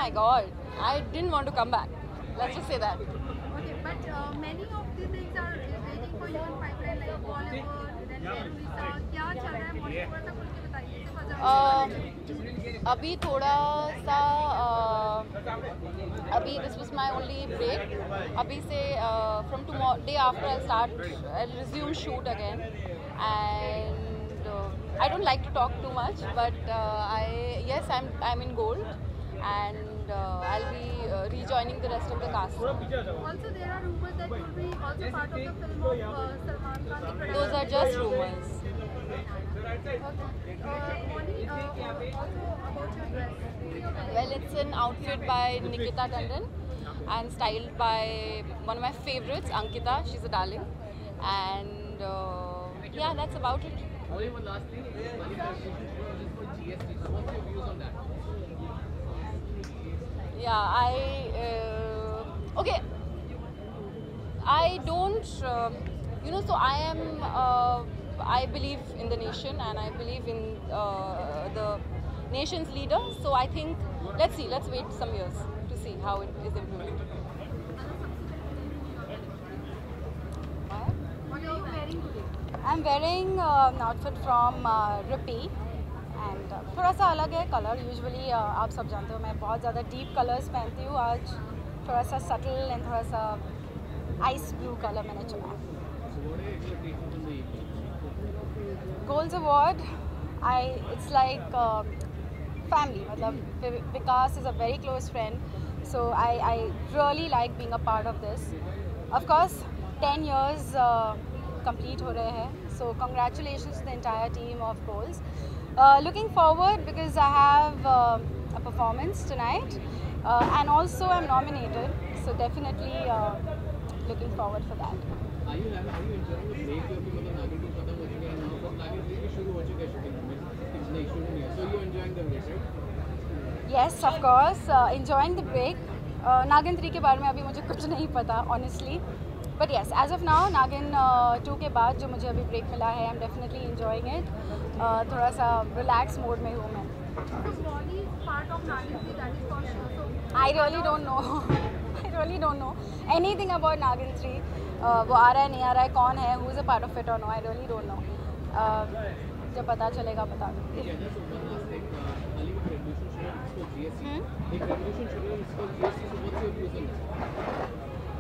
my God, I didn't want to come back. Let's just say that. Okay, but many of the things are waiting for you in pipeline, like Bollywood, then Visa. क्या चल रहा है morning थोड़ा सा खुल के बताइए अभी थोड़ा सा अभी this was my only break. अभी से from tomorrow day after I'll resume shoot again, and I don't like to talk too much, but I'm in Gold, and I'll be rejoining the rest of the cast. Also, there are rumors that you'll be also part of the film of Salman Khan. Those are just rumors. Molly, also about your dress. Well, it's an outfit by Nikita Tandon and styled by one of my favorites, Ankita. She's a darling. And yeah, that's about it. Only one last thing. For GST. So what's your views on that? Yeah, okay. I don't, so I believe in the nation, and I believe in the nation's leader. So I think, let's wait some years to see how it is implemented. What are you wearing today? I'm wearing an outfit from Rippy, and थोड़ा सा अलग है colour. Usually आप सब जानते हो मैं बहुत ज़्यादा डीप कलर्स पहनती हूँ. आज थोड़ा सा सटल एंड थोड़ा सा आइस ब्लू कलर मैंने चुना है. Goals Award, it's like family. मतलब Vikas is a very close friend, so I really like being a part of this. Of course, 10 years complete हो रहे हैं, so congratulations to the entire team of Goals. Looking forward because I have a performance tonight, and also I'm nominated, so definitely looking forward for that. Are you enjoying the break? मतलब नागिन 2 खत्म हो चुका है now, but नागिन 3 भी शुरू हो चुका है shooting में. नहीं शुरू नहीं है. So you enjoying the break, right? Yes, of course, enjoying the break. नागिन 3 के बारे में अभी मुझे कुछ नहीं पता honestly, but yes, as of now नागिन 2 के बाद जो मुझे अभी ब्रेक मिला है, I'm definitely enjoying it. थोड़ा सा relax mode में हूँ मैं. So Molly is part of Nagin 3, that is for sure. So I really don't know. I really don't know anything about Nagin 3. वो आ रहा है नहीं आ रहा है कौन है, who is a part of it or no, I really don't know. जब पता चलेगा बता दूँगी. Yeah, just one last thing. Hollywood revolution show is for GST. एक revolution show is for GST. So what's your views on that?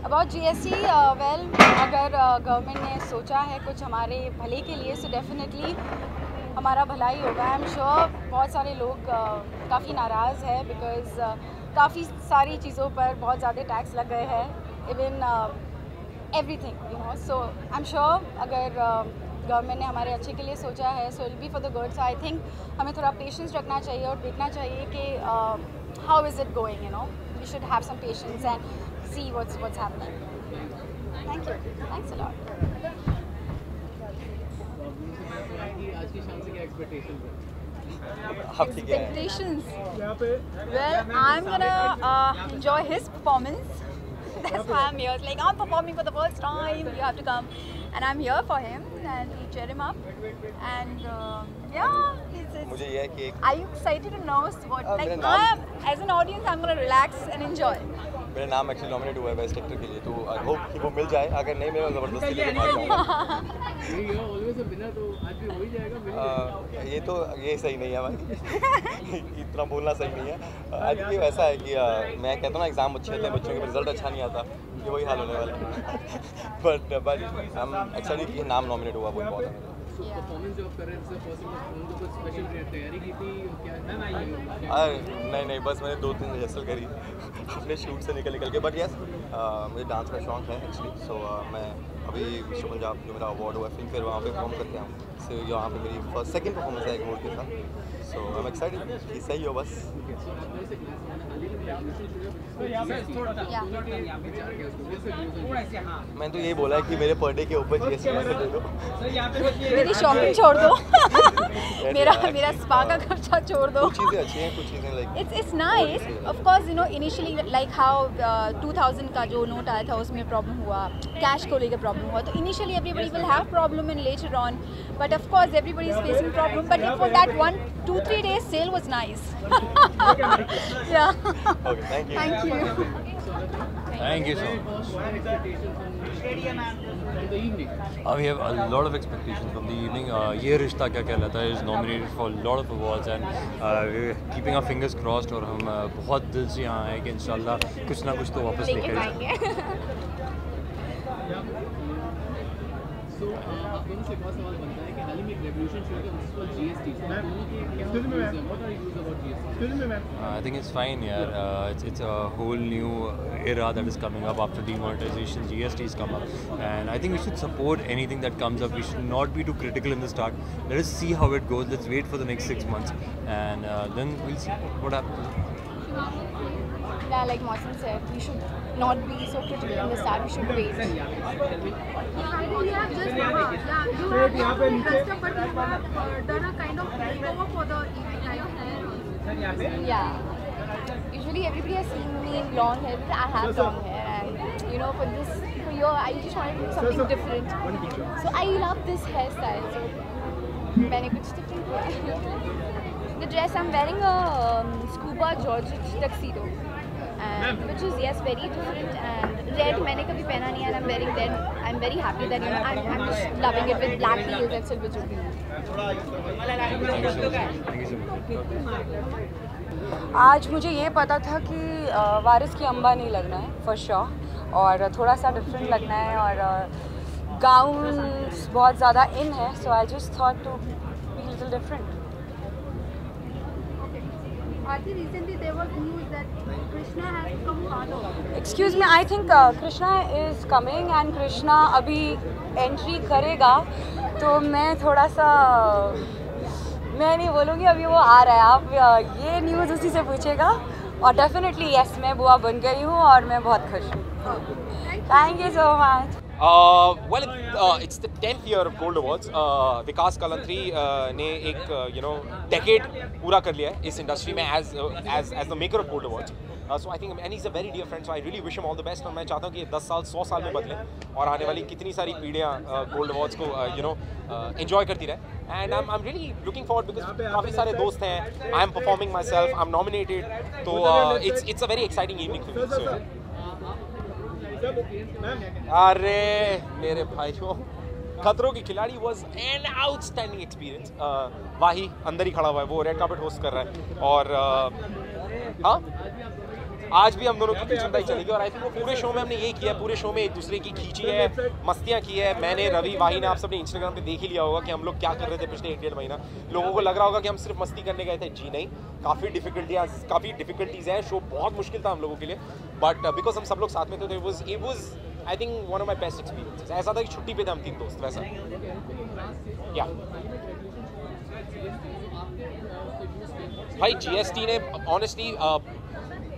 About GST, well, अगर government ने सोचा है कुछ हमारे भले के लिए, so definitely हमारा भला ही होगा. आई एम श्योर बहुत सारे लोग काफ़ी नाराज़ है बिकॉज काफ़ी सारी चीज़ों पर बहुत ज़्यादा टैक्स लग गए हैं, even everything so I am sure अगर गवर्नमेंट ने हमारे अच्छे के लिए सोचा है, so will be for the good. So I think हमें थोड़ा पेशेंस रखना चाहिए और देखना चाहिए कि how is it going, we should have some patience and see what's happening. Thank you, thanks a lot. आज की शाम से क्या expectations हैं? Expectations. Well, I'm gonna enjoy his performance. That's why I'm here. It's like I'm performing for the first time. You have to come, and I'm here for him and to cheer him up. And yeah, मुझे ये है कि are you excited to know what? Like as an audience, I'm gonna relax and enjoy. मेरा नाम actually nominate हुआ है best actor के लिए, तो आई होप कि वो मिल जाए. अगर नहीं मिला ज़बरदस्ती लेके भाग जाऊंगा. You are always a winner, तो आज भी हो ही जाएगा. मिल जाएगा. ये सही नहीं है भाई. इतना बोलना सही नहीं है. आई थिंक ये वैसा है कि मैं कहता हूँ ना एग्जाम अच्छे थे, बच्चों के रिजल्ट अच्छा नहीं आता, ये वही हाल होने वाला है. बट हम एक्चुअली कि नाम नॉमिनेट हुआ वो बहुत है. परफॉर्मेंस जो आप कर रहे हैं, फर्स्ट उनको कुछ स्पेशल तैयारी की थी क्या? नहीं, बस मैंने 2-3 रिहर्सल करी अपने शूट से निकल के. बट यस, मुझे डांस का शौक है एक्चुअली. सो मैं अभी विश्व पंजाब जो मेरा अवार्ड हुआ फिल्म फेयर, वहाँ पे परफॉर्म करके आऊँ. सो यहाँ पे मेरी सेकंड परफॉर्मेंस है एक मोड के साथ. सो आई एम एक्साइटेड कि सही हो बस. मैंने तो यही बोला है कि मेरे पर डे के ऊपर GST दे दो. मेरी शॉपिंग छोड़ दो. मेरा स्पा का खर्चा छोड़ दो. कुछ चीज़ें अच्छी हैं, कुछ चीज़ें like It's nice. Of course, you know, initially like how 2000 का जो नोट आया था उसमें प्रॉब्लम हुआ, कैश को लेकर प्रॉब्लम हुआ. तो initially everybody will have problem and later on, but of course everybody is facing problem. But for that 1-2-3 days sale was nice. Yeah. Okay thank you. Thank you. Thank you so much. From the evening. We have a lot of expectations from the evening. ये रिश्ता क्या कहलाता है is nominated for a lot of awards and we're keeping our fingers crossed और हम बहुत दिल से यहाँ आए कि इंशाल्लाह कुछ ना कुछ तो वापस लेकर आएंगे. So आप दोनों से एक और सवाल बनता है कि हाल ही में एक रेवोल्यूशन शुरू किया जिस पर GST. So आप दोनों के क्या views हैं? What are your views about GST? I think it's fine, yeah. It's a whole new era that is coming up after demonetization. GST has come up, and I think we should support anything that comes up. We should not be too critical in the start. Let us see how it goes. Let's wait for the next 6 months, and then we'll see what happens. Yeah, like Mausim said, we should not be so critical in the start. We should wait. You have just you have been dressed up, but you have done a kind of makeover for the evening, like Yeah. Usually everybody has seen me in long hair, but I have long hair, and you know, for your, I just wanted to do something different. So I love this hairstyle. So मैंने कुछ different किया. The dress I'm wearing a scuba Georgette tuxedo, and which is yes very different and red. मैंने कभी पहना नहीं है, and I'm wearing red. I'm very happy that you know I'm just loving it with black heels and silver jewelry. Thank you so much. आज मुझे ये पता था कि वारिस की अम्बा नहीं लगना है फॉर श्योर, और थोड़ा सा डिफरेंट लगना है, और गाउन्स बहुत ज़्यादा इन है, so I just thought to be little different. Aarti, recently there was news that Krishna has become father. Excuse me, I think Krishna is coming and Krishna अभी एंट्री करेगा, तो मैं थोड़ा सा मैं नहीं बोलूँगी अभी वो आ रहा है. आप ये न्यूज़ उसी से पूछेगा, और डेफिनेटली यस मैं बुआ बन गई हूँ और मैं बहुत खुश हूँ. Thank you so much. It's the 10th year of Gold Awards. विकास कलंत्री ने एक decade पूरा कर लिया है इस इंडस्ट्री में as the maker of Gold Awards. So I think and he's a very dear friend, so I really wish him all the best. और मैं चाहता हूँ कि ये 10 साल 100 साल में बदले और आने वाली कितनी सारी पीढ़ियाँ Gold Awards को enjoy करती रहे. And I'm really looking forward because काफ़ी सारे दोस्त हैं. I'm performing myself. I'm nominated. तो it's a very exciting evening for me. So, अरे मेरे भाइयों, खतरों की खिलाड़ी वॉज एन आउटस्टैंडिंग एक्सपीरियंस. वाही अंदर ही खड़ा हुआ है, वो रेड कार्पेट होस्ट कर रहा है, और हाँ आज भी हम दोनों की खींचताई चलेगी. और आई थिंक वो पूरे शो में हमने यही किया है, पूरे शो में एक दूसरे की खींची है, मस्तियाँ की है. मैंने, रवि, वाही ने, आप सबने इंस्टाग्राम पे देख ही लिया होगा कि हम लोग क्या कर रहे थे पिछले 1-1.5 महीना. लोगों को लग रहा होगा कि हम सिर्फ मस्ती करने गए थे. जी नहीं, काफ़ी डिफिकल्टीज़ हैं. शो बहुत मुश्किल था हम लोगों के लिए, बट बिकॉज हम सब लोग साथ में थे, तो it was I think one of my best experiences. ऐसा था कि छुट्टी पे थे हम 3 दोस्त, वैसा क्या भाई. GST ने ऑनेस्टली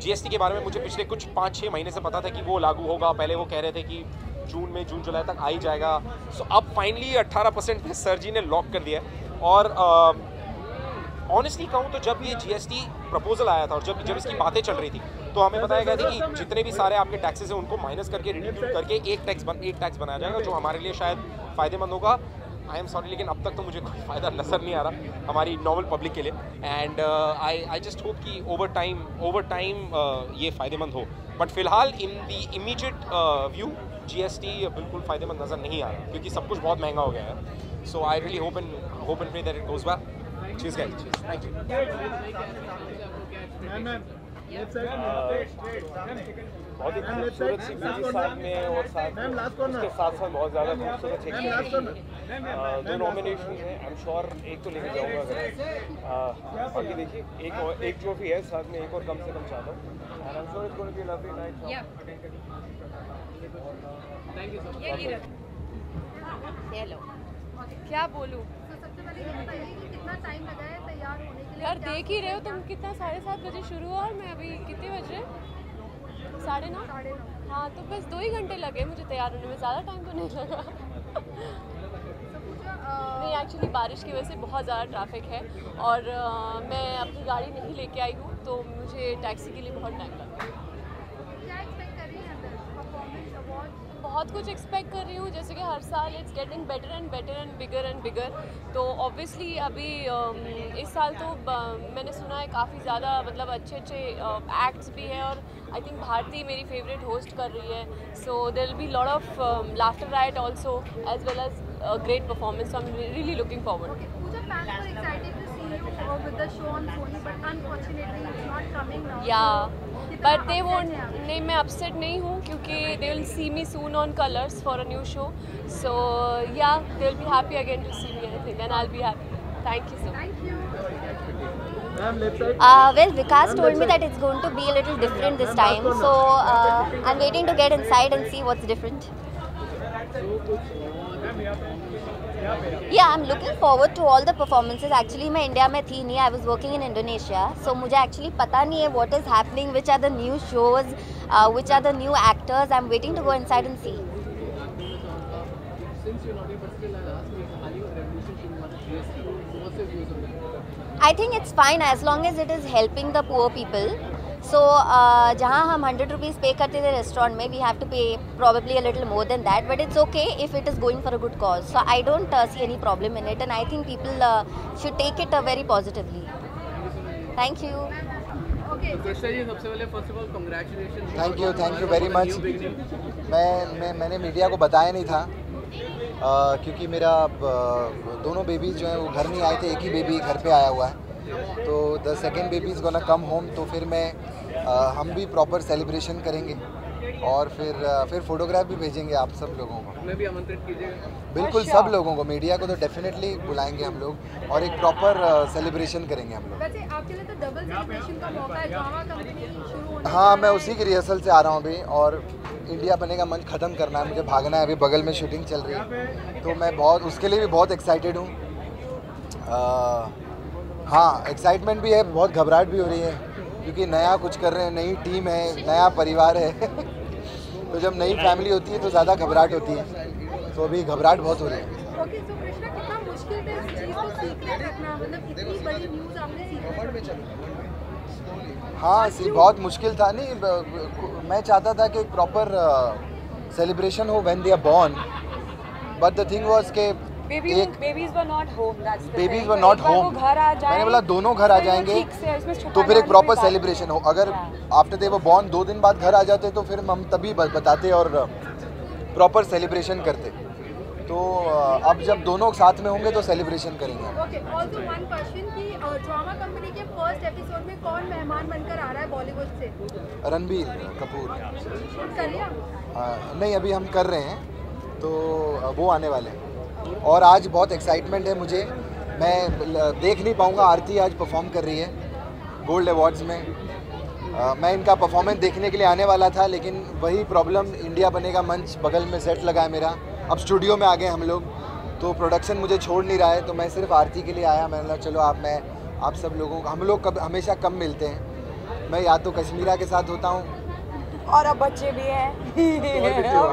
GST के बारे में मुझे पिछले कुछ 5-6 महीने से पता था कि वो लागू होगा. पहले वो कह रहे थे कि जून जुलाई तक आ ही जाएगा. सो अब फाइनली 18% पे सर जी ने लॉक कर दिया. और ऑनेस्टली कहूँ तो जब ये GST प्रपोजल आया था और जब इसकी बातें चल रही थी, तो हमें बताया गया था कि जितने भी सारे आपके टैक्सेस हैं उनको माइनस करके रिड्यूस करके एक टैक्स बनाया जाएगा, जो हमारे लिए शायद फ़ायदेमंद होगा. आई एम सॉरी, लेकिन अब तक तो मुझे कोई फ़ायदा नज़र नहीं आ रहा हमारी नॉर्मल पब्लिक के लिए. एंड आई जस्ट होप कि ओवर टाइम ये फ़ायदेमंद हो. बट फिलहाल इन दी इमीडिएट व्यू GST बिल्कुल फ़ायदेमंद नज़र नहीं आ रहा, क्योंकि सब कुछ बहुत महंगा हो गया है. So I really hope and pray that it goes well. चीज़ गाइस, थैंक यू. बहुत ही खूबसूरत सी मूवी साथ में, और उसके साथ साथ बहुत ज़्यादा खूबसूरत एक 2 नॉमिनेशन हैं. आई एम श्योर एक तो लेके जाऊँगा. अगर बाकी देखिए एक ट्रॉफी है, साथ में एक और कम से कम चाहता हूँ. And I am sure it's going to be a lovely night. Thank you so much. Hello, क्या बोलूँ सबसे पहले ये बताइए कि कितना टाइम लगा है तैयार होने के लिए. यार देख ही रहे हो तुम, कितना 7:30 बजे शुरू हुआ और मैं अभी कितने बज रहे? 9:30. हाँ, तो बस 2 ही घंटे लगे मुझे तैयार होने में, ज़्यादा टाइम तो नहीं लगा. तो पूछा नहीं, एक्चुअली बारिश की वजह से बहुत ज़्यादा ट्रैफिक है और मैं अपनी गाड़ी नहीं लेके आई हूँ, तो मुझे टैक्सी के लिए बहुत टाइम लगा। क्या एक्सपेक्ट कर रही हैं अंदर परफॉर्मेंस अवार्ड? बहुत कुछ एक्सपेक्ट कर रही हूँ, जैसे कि हर साल it's getting better and bigger. तो ऑब्वियसली अभी इस साल तो मैंने सुना है काफ़ी ज़्यादा मतलब अच्छे एक्ट्स भी हैं और आई थिंक भारती मेरी फेवरेट होस्ट कर रही है, so there will be lot of laughter right also as well as great performance, so I am really looking forward. Pooja, fans were excited to see you with the show on Sony, but unfortunately it's not coming now. Yeah, but they won't. नहीं, मैं upset नहीं हूँ क्योंकि they will see me soon on Colors for a new show. So yeah, they will be happy again to see me, I think, and I'll be happy. Thank you so much. Thank you. Well, Vikas told me that it's going to be a little different this time, so I'm waiting to get inside and see what's different. Yeah, I'm looking forward to all the performances. Actually, मैं India में थी नहीं, I was working in Indonesia, so मुझे actually पता नहीं है what is happening, which are the new shows, which are the new actors. I'm waiting to go inside and see. Since you're not here, but still I'll ask you, Hollywood Revolution should want GST. So what's your views on that? I think it's fine as long as it is helping the poor people. So जहाँ हम 100 rupees पे करते थे restaurant में, we have to pay probably a little more than that, but it's okay if it is going for a good cause. So I don't see any problem in it, and I think people should take it very positively. Thank you. Okay. तो कृष्णा जी, सबसे पहले first of all congratulation. Thank you very much. मैंने media को बताया नहीं था क्योंकि मेरा दोनों बेबीज जो हैं वो घर नहीं आए थे, एक ही बेबी घर पे आया हुआ है, तो the second baby is gonna come home, तो फिर हम भी प्रॉपर सेलिब्रेशन करेंगे और फिर फोटोग्राफ भी भेजेंगे आप सब लोगों को। हमें भी आमंत्रित कीजिएगा। बिल्कुल, सब लोगों को, मीडिया को तो डेफिनेटली बुलाएंगे हम लोग और एक प्रॉपर सेलिब्रेशन करेंगे हम लोग। वैसे आपके लिए तो डबल सेलिब्रेशन का मौका है, ड्रामा कंपनी शुरू होने। हाँ, मैं उसी की रिहर्सल से आ रहा हूँ अभी, और इंडिया बनेगा मंच ख़त्म करना है, मुझे भागना है, अभी बगल में शूटिंग चल रही है, तो मैं उसके लिए भी बहुत एक्साइटेड हूँ। हाँ, एक्साइटमेंट भी है, बहुत घबराहट भी हो रही है क्योंकि नया कुछ कर रहे हैं, नई टीम है, नया परिवार है तो जब नई फैमिली होती है तो ज़्यादा घबराहट होती है, तो अभी घबराहट बहुत हो रही है। ओके, सो कृष्णा, कितना मुश्किल था इस चीज़ को सीक्रेट रखना, मतलब इतनी बड़ी न्यूज़ आपने सीक्रेट रखी? हाँ, बहुत मुश्किल था। नहीं, मैं चाहता था कि एक प्रॉपर सेलिब्रेशन हो when they are born, but the thing was के babies were not home, that's the thing. Babies were not home, मैंने बोला दोनों घर आ जाएंगे तो फिर एक प्रॉपर सेलिब्रेशन हो। अगर आफ्टर दे वर बोर्न 2 दिन बाद घर आ जाते तो फिर हम तभी बताते और प्रॉपर सेलिब्रेशन करते, तो अब जब दोनों साथ में होंगे तो सेलिब्रेशन करेंगे। ओके, ऑल्सो वन क्वेश्चन कि ड्रामा कंपनी के फर्स्ट एपिसोड में कौन मेहमान बनकर आ रहा है बॉलीवुड से? रणबीर कपूर। शूट कर लिया? नहीं, अभी हम कर रहे हैं, तो वो आने वाले हैं और आज बहुत एक्साइटमेंट है मुझे। मैं देख नहीं पाऊँगा, आरती आज परफॉर्म कर रही है गोल्ड अवार्ड्स में। मैं इनका परफॉर्मेंस देखने के लिए आने वाला था, लेकिन वही प्रॉब्लम, इंडिया बनेगा मंच बगल में सेट लगा है मेरा, अब स्टूडियो में आ गए हम लोग, तो प्रोडक्शन मुझे छोड़ नहीं रहा है, तो मैं सिर्फ आरती के लिए आया। मैंने बोला चलो आप सब लोगों को, हम लोग हमेशा कम मिलते हैं, मैं या तो कश्मीरा के साथ होता हूँ और अब बच्चे भी हैं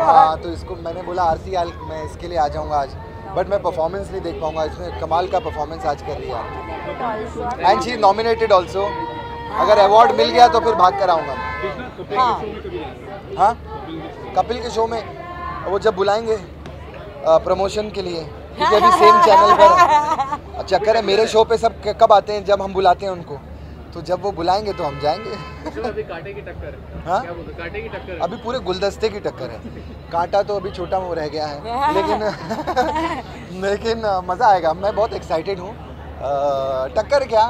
हाँ, तो इसको मैंने बोला आरती मैं इसके लिए आ जाऊँगा आज, बट मैं परफॉर्मेंस नहीं देख पाऊँगा, इसमें कमाल का परफॉर्मेंस आज कर रही है and she is nominated also. अगर अवार्ड मिल गया तो फिर भाग कर आऊँगा। हाँ, कपिल के शो में वो जब बुलाएंगे प्रमोशन के लिए, क्योंकि अभी सेम चैनल पर चक्कर है, मेरे शो पे सब कब आते हैं, जब हम बुलाते हैं उनको, तो जब वो बुलाएंगे तो हम जाएंगे। अभी कांटे की टक्कर है। हाँ, क्या बोलते, कांटे की टक्कर है। अभी पूरे गुलदस्ते की टक्कर है, कांटा तो अभी छोटा वो रह गया है, लेकिन मज़ा आएगा। मैं बहुत एक्साइटेड हूँ। टक्कर क्या,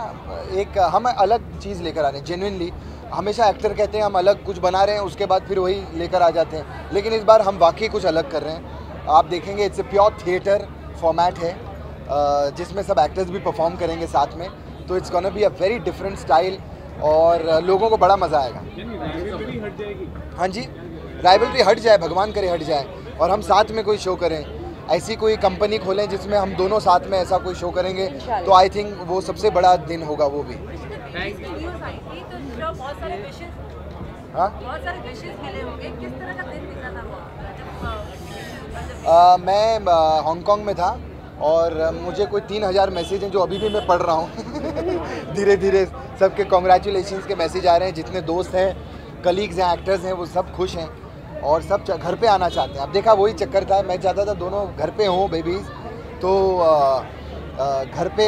एक हम अलग चीज़ लेकर आ रहे हैं जेन्युइनली। हमेशा एक्टर कहते हैं हम अलग कुछ बना रहे हैं, उसके बाद फिर वही लेकर आ जाते हैं, लेकिन इस बार हम वाकई कुछ अलग कर रहे हैं। आप देखेंगे it's a pure theatre format है, जिसमें सब एक्टर्स भी परफॉर्म करेंगे साथ में, तो it's gonna be a very different style और लोगों को बड़ा मज़ा आएगा। हाँ जी, राइवलरी हट जाए, भगवान करे हट जाए, और हम साथ में कोई शो करें, ऐसी कोई कंपनी खोलें जिसमें हम दोनों साथ में ऐसा कोई शो करेंगे, तो आई थिंक वो सबसे बड़ा दिन होगा वो भी। हाँ, मैं हांगकांग में था, और मुझे कोई 3000 मैसेज हैं जो अभी भी मैं पढ़ रहा हूँ धीरे धीरे सबके कॉन्ग्रेचुलेशंस के मैसेज आ रहे हैं। जितने दोस्त हैं, कलीग्स हैं, एक्टर्स हैं, वो सब खुश हैं और सब घर पे आना चाहते हैं। अब देखा वही चक्कर था, मैं चाहता था दोनों घर पे हों बेबीज़, तो घर पे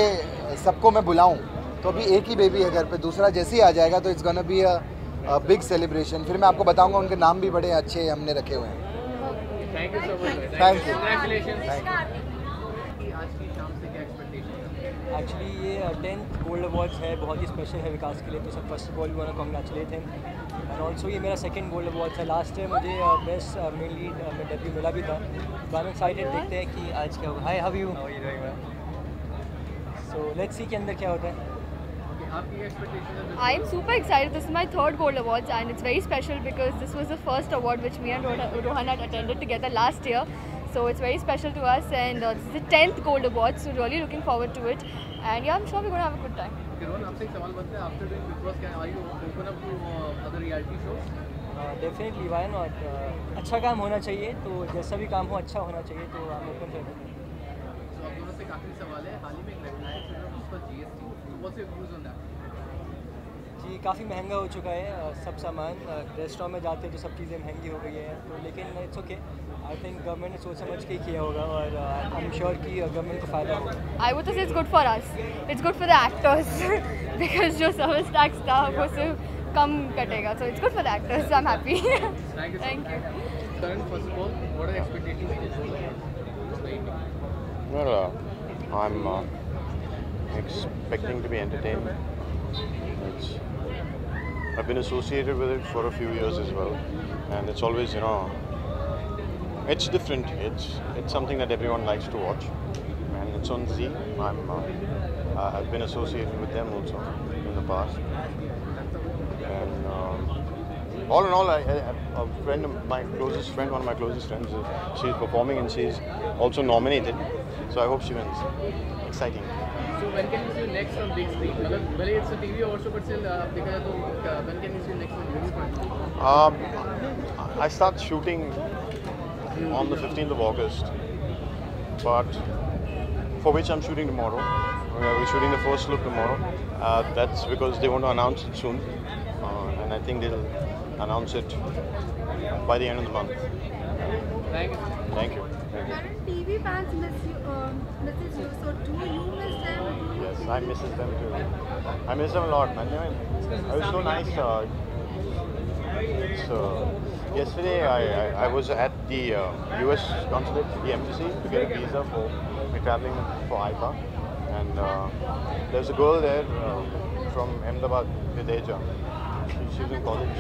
सबको मैं बुलाऊं। तो अभी एक ही बेबी है घर पे, दूसरा जैसे ही आ जाएगा तो it's gonna be a big celebration. फिर मैं आपको बताऊंगा, उनके नाम भी बड़े अच्छे हमने रखे हुए हैं। Thank you so much. Thank you. आज की शाम से क्या एक्सपेक्टेशन? एक्चुअली ये 10th गोल्ड अवार्ड्स है, बहुत ही स्पेशल है विकास के लिए, तो सब first of all we want to congratulate him. And also ये मेरा सेकंड गोल्ड अवार्ड्स है। लास्ट ईयर मुझे बेस्ट मेन लीड में डेब्यू मिला भी था, तो आई एम एक्साइटेड, देखते हैं कि आज क्या होगा। Hi, how you? So let's see के अंदर क्या होता है। I am super excited. This is my third Gold Awards and it's very special because this was the first award which me and Rohan had attended together last year. So it's very special to us and this is the 10th Gold Awards, so really looking forward to it. And yeah, I'm sure we're going to have a good time. Rohan, आपसे एक सवाल बनता है, after doing Big Boss, are you open up to other reality shows? Definitely, why not. अच्छा काम होना चाहिए, तो जैसा भी काम हो अच्छा होना चाहिए, तो आप ओपन कर दें। तो आप दोनों से काफ़ी सवाल है, हाल ही में एक वेबसाइट चल रहा है उस पर GST, what's your views on that? जी, काफ़ी महंगा हो चुका है सब सामान। रेस्टोरेंट में जाते हैं तो सब चीज़ें महंगी हो गई हैं, तो लेकिन it's okay. I think government ने सोच समझ के ही किया होगा और आई एम श्योर कि गवर्नमेंट को फ़ायदा होगा। I would say it's good for us. It's good for the actors because जो सर्विस टैक्स था वो सिर्फ कम कटेगा, so it's good for the actors. So I'm happy. Thank you. Karan, first of all, what are expectations for this whole Well, I'm expecting to be entertained. I've been associated with it for a few years as well, and it's always, it's different. It's something that everyone likes to watch, and it's on Z. I've been associated with them also in the past, and all in all, a friend of my closest friend, one of my closest friends, she's performing and she's also nominated, so I hope she wins. Exciting. So when can you see next on big screen? Well, it's a TV award show, but still, when can you see next on big screen? I start shooting on the 15th of August, but for which I'm shooting tomorrow. We're shooting the first look tomorrow. That's because they want to announce it soon, and I think they'll announce it by the end of the month. Thank you. Thank you. TV fans misses you, so do you miss them? Yes, I miss them too. I miss them a lot, man. It was so nice. Yesterday I was at the US consulate, the embassy, to get a visa for traveling for IPA, and there's a girl there from Ahmedabad, Videja. She's in college,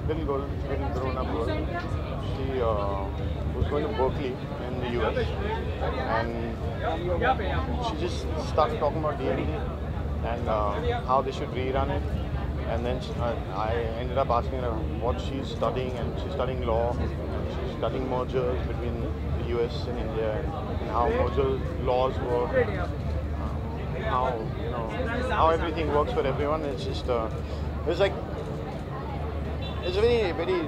little girl, little grown-up girl. She was going to Berkeley in the US, and she just started talking about DMD and how they should rerun it. And then I ended up asking her what she's studying, and she's studying law. She's studying mergers between the US and India, and how merger laws work, how everything works for everyone. It's just it's like it's a very, very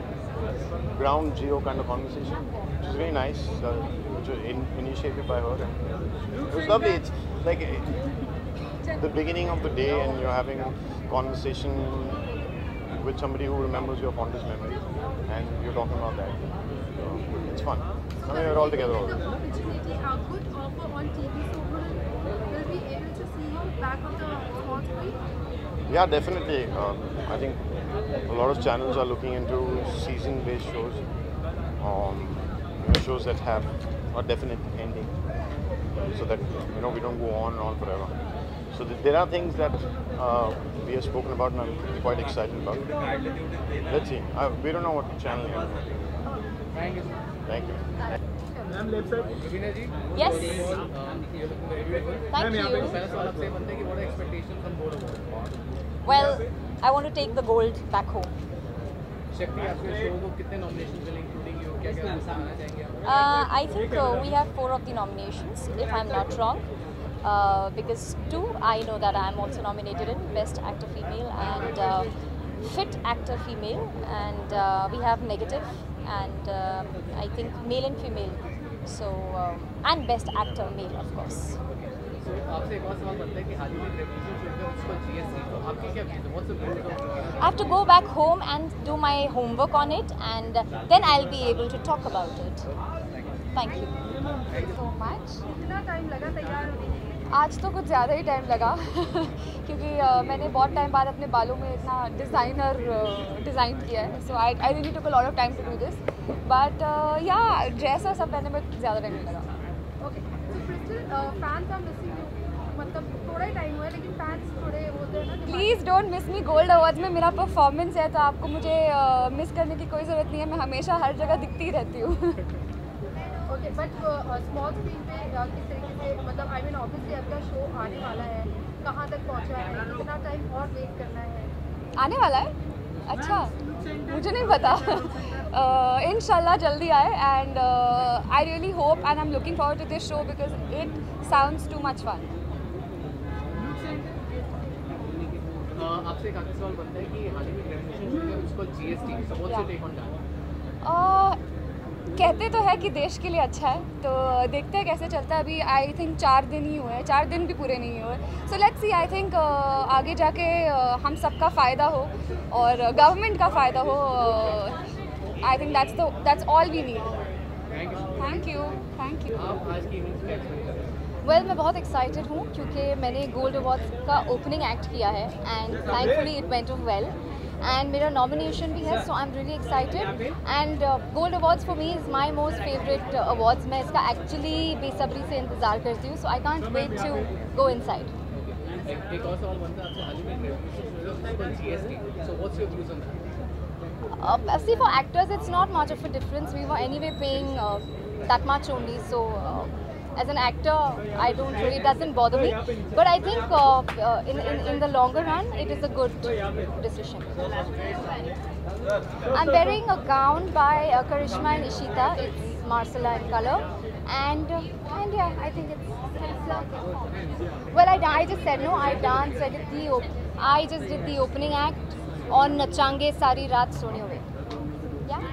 ground zero kind of conversation. It's very nice, which was initiated by her. It was lovely. It's like the beginning of the day, and you're having a conversation with somebody who remembers your fondest memories, and you're talking about that. So it's fun. I mean, we're all together all the time. Opportunity, a good offer on TV, so will be able to see you back on the small screen? Yeah, definitely. I think a lot of channels are looking into season-based shows, shows that have a definite ending, so that we don't go on and on forever. So there are things that we have spoken about, and I'm quite excited about. Let's see. We don't know what channel we're going to. Thank you. Thank you. Ma'am, left side. Ravina ji. Yes. You're looking very beautiful. Thank you. पहला सवाल आपसे बनता है कि what are expectations from Gold Award? Well, I want to take the gold back home. शक्ति, आपके show को कितने nominations मिले, including you? क्या बताना चाहेंगे आप? I think we have 4 of the nominations, if I'm not wrong. Because 2, I know that I'm also nominated in Best Actor Female and Fit Actor Female, and we have Negative and I think Male and Female. So and Best Actor Male, of course. आपसे एक और सवाल बनता है कि हाल ही में revolution शुरू किया उसका GST, तो आपकी क्या व्यूज़ है? What's the views of? I have to go back home and do my homework on it, and then I'll be able to talk about it. Thank you so much. कितना time लगा तैयार होने के लिए? आज तो कुछ ज़्यादा ही टाइम लगा क्योंकि मैंने बहुत टाइम बाद अपने बालों में इतना डिज़ाइन किया है, so I really took a lot of time to do this, but yeah dress और सब पहनने में ज़्यादा टाइम नहीं लगा. Okay, so Crystal, fans are missing you, मतलब थोड़ा ही टाइम हुआ है लेकिन फैंस थोड़े होते हैं ना. Please don't miss me. Gold awards में मेरा परफॉर्मेंस है, तो आपको मुझे मिस करने की कोई ज़रूरत नहीं है. मैं हमेशा हर जगह दिखती रहती हूँ. ओके, बट स्मॉल स्क्रीन पे किस तरीके से, मतलब आई मीन ऑब्वियसली आपका शो आने वाला है, कहाँ तक पहुँचा है, कितना टाइम और वेट करना है? आने वाला है? अच्छा, मुझे नहीं पता. इंशाल्लाह जल्दी आए, and I really hope and I am looking forward to this show because it sounds too much fun. आपसे एक आखिरी सवाल बनता है कि हाल ही में रेवोल्यूशन शुरू किया उसको GST, so what's your take on that? कहते तो है कि देश के लिए अच्छा है, तो देखते हैं कैसे चलता है. अभी आई थिंक 4 दिन ही हुए हैं, 4 दिन भी पूरे नहीं हुए. सो लेट्स सी. आई थिंक आगे जाके हम सबका फ़ायदा हो और गवर्नमेंट का फ़ायदा हो. I think that's all we need. Thank you. आप आज की इवेंट क्या एक्सपेक्ट कर रहे हैं? वेल, मैं बहुत एक्साइटेड हूँ क्योंकि मैंने गोल्ड अवार्ड्स का ओपनिंग एक्ट किया है and thankfully it went off well, and मेरा नॉमिनेशन भी है, so I am really excited. And gold awards for me is my most favourite awards. मैं इसका एक्चुअली बेसब्री से इंतज़ार करती हूँ, so I can't wait to go inside. एक और सवाल बनता है आपसे, हाल ही में रेवोल्यूशन शुरू किया उसको GST, so what's your views on that? See, for actors it's not much of a difference. We were anyway paying that much only, so as an actor I don't really, it doesn't bother me, but I think in the longer run it is a good decision. I'm wearing a gown by Karishma and Ishita. It's Marcella in color, and yeah, I think it's well, I just said no, I danced, I just did the opening act on Nachange Sari Raat Sone Hue. Yeah,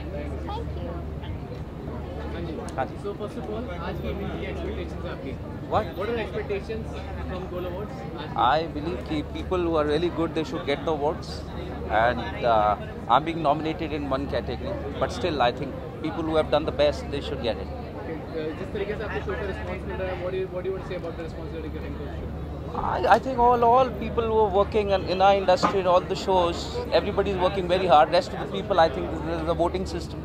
thank you. So first of all, आज की event की expectations आपकी? What are expectations from Gold Awards? I believe that people who are really good, they should get the awards, and I'm being nominated in one category, but still I think people who have done the best, they should get it. जिस तरीके से आपको show का response मिल रहा है, what do you want to say about the response you're getting to the show? I think all people who are working in our industry, in all the shows, everybody is working very hard. Rest of the people, I think there is a voting system.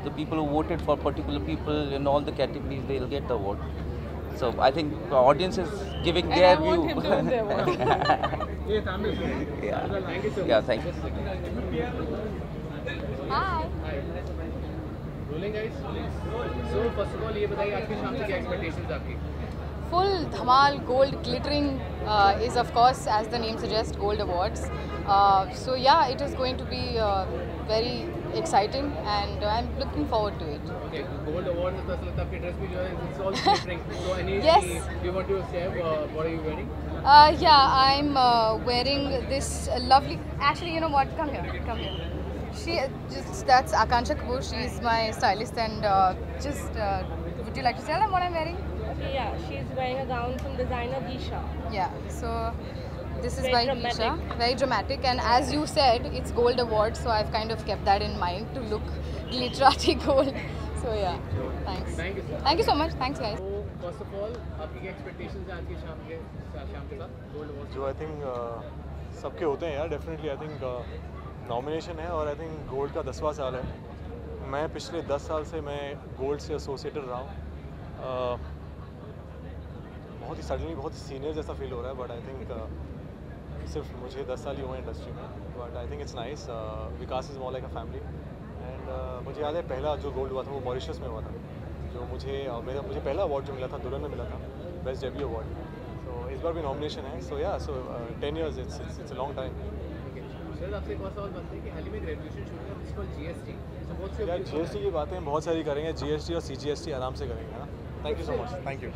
The people who voted for particular people in all the categories, they'll get the award. So I think the audience is giving their view. Yeah. Thank you so much. Yeah, thank you. Hi. Rolling guys. So first of all, ये बताइए आज की शाम से क्या expectations आपकी? Full dhamal gold glittering is of course, as the name suggests, Gold Awards. So yeah, it is going to be very exciting and I'm looking forward to it. Okay, Gold Awards तो ऐसा लगता है आपकी dress भी जो है it's all glittering. So Yes. Do you want to share what are you wearing? Yeah, I'm wearing this lovely. Actually, you know what? Come here. That's Akansha Kapoor. She's my stylist, and would you like to tell them what I'm wearing? Okay, yeah, she's wearing a gown from designer Geisha. Yeah, so this is Very by dramatic. Geisha. Very dramatic, and as you said, it's Gold Awards, so I've kind of kept that in mind to look glitterati gold. So yeah, thanks. Thank you, sir. Thank you so much. Thanks, guys. So first of all, आपकी क्या expectations हैं आज की शाम के साथ Gold Awards? जो I think सबके होते हैं यार, डेफिनेटली आई थिंक नॉमिनेशन है और आई थिंक गोल्ड का 10वां साल है. मैं पिछले 10 साल से मैं गोल्ड से एसोसिएटेड रहा हूँ. बहुत ही सडनली बहुत ही सीनियर जैसा फील हो रहा है, बट आई थिंक सिर्फ मुझे 10 साल ही हुए इंडस्ट्री में, but I think it's nice. Vikas is more like a family, and मुझे याद है पहला जो गोल्ड हुआ था वो मॉरिशस में हुआ था, जो मुझे पहला अवार्ड जो मिला था दुल्हन में मिला था, बेस्ट डेब्यू अवार्ड. सो इस बार भी नॉमिनेशन है. सो या 10 years it's a long time. Sir आपसे एक और सवाल बनता है कि हाल ही में एक रेवोल्यूशन शुरू हुआ जिसको GST. So what's your यार GST की बातें बहुत सारी करेंगे, GST और CGST आराम से करेंगे, है ना. Thank you so much. Thank you.